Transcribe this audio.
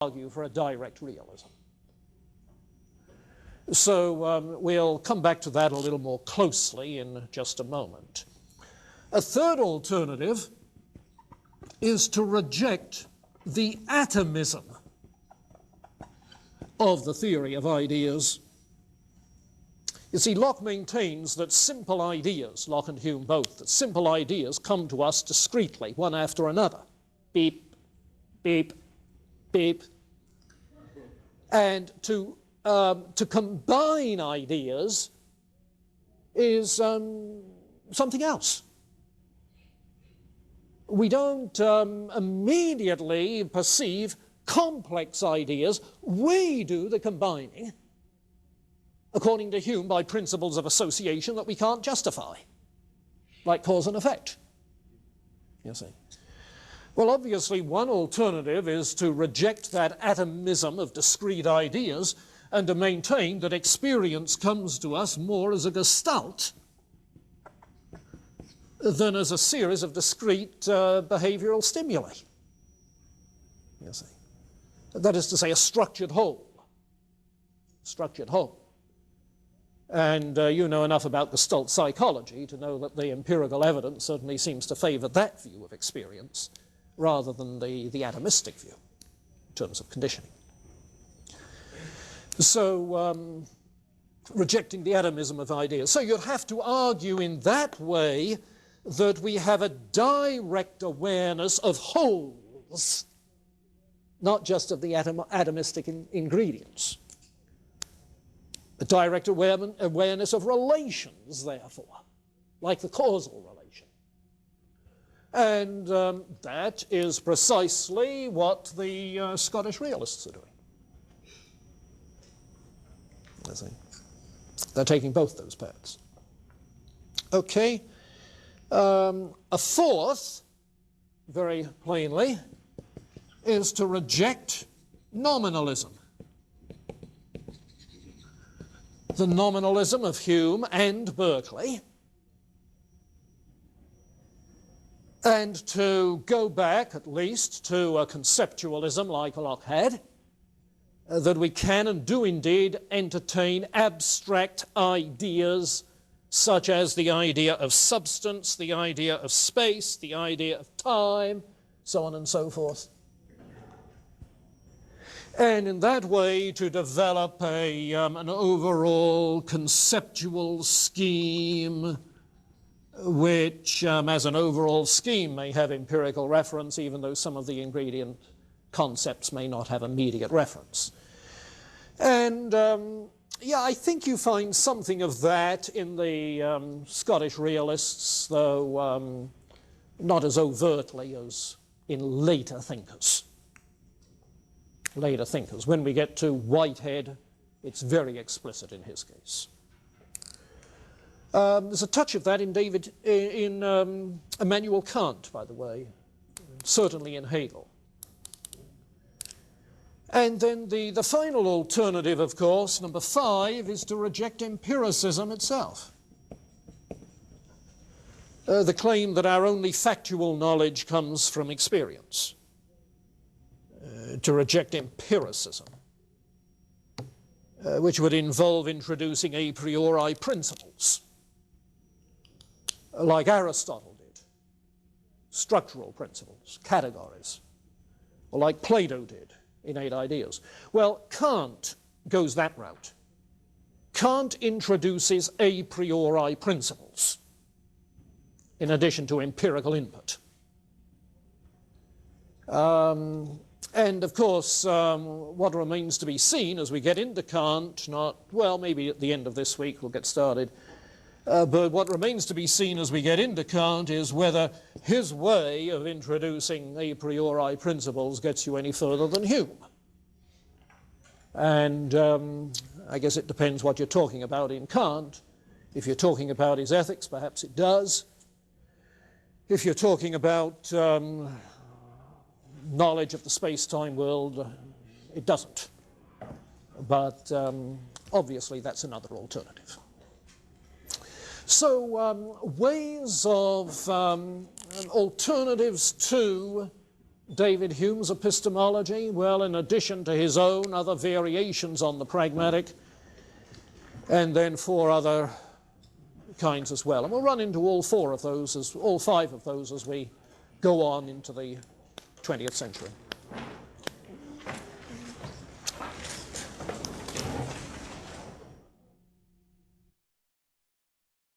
argue for a direct realism. So we'll come back to that a little more closely in just a moment. A third alternative is to reject the atomism of the theory of ideas. You see, Locke maintains that simple ideas, Locke and Hume both, that simple ideas come to us discretely, one after another. Beep, beep, beep. And to combine ideas is something else. We don't immediately perceive complex ideas. We do the combining, according to Hume, by principles of association that we can't justify, like cause and effect, you see. Well, obviously, one alternative is to reject that atomism of discrete ideas and to maintain that experience comes to us more as a gestalt than as a series of discrete behavioral stimuli, you see. That is to say, a structured whole. Structured whole. And you know enough about Gestalt psychology to know that the empirical evidence certainly seems to favor that view of experience rather than the atomistic view in terms of conditioning. So rejecting the atomism of ideas. So you'd have to argue in that way that we have a direct awareness of wholes, not just of the atomistic ingredients. A direct awareness of relations, therefore, like the causal relation. And that is precisely what the Scottish realists are doing. I see. They're taking both those paths. Okay. A fourth, very plainly, is to reject nominalism. The nominalism of Hume and Berkeley, and to go back at least to a conceptualism like Locke had, that we can and do indeed entertain abstract ideas such as the idea of substance, the idea of space, the idea of time, so on and so forth. And in that way to develop an overall conceptual scheme which, as an overall scheme, may have empirical reference, even though some of the ingredient concepts may not have immediate reference. And yeah, I think you find something of that in the Scottish realists, though not as overtly as in later thinkers. Later thinkers. When we get to Whitehead, it's very explicit in his case. There's a touch of that in Immanuel Kant, by the way, certainly in Hegel. And then the final alternative, of course, number 5, is to reject empiricism itself. The claim that our only factual knowledge comes from experience. To reject empiricism, which would involve introducing a priori principles, like Aristotle did, structural principles, categories, or like Plato did, innate ideas. Well, Kant goes that route. Kant introduces a priori principles in addition to empirical input. And of course, what remains to be seen as we get into Kant, well, maybe at the end of this week we'll get started, but what remains to be seen as we get into Kant is whether his way of introducing a priori principles gets you any further than Hume. And I guess it depends what you're talking about in Kant. If you're talking about his ethics, perhaps it does. If you're talking about knowledge of the space-time world, it doesn't. But obviously that's another alternative. So ways of alternatives to David Hume's epistemology? Well, in addition to his own, other variations on the pragmatic, and then 4 other kinds as well. And we'll run into all 5 of those as we go on into the 20th century.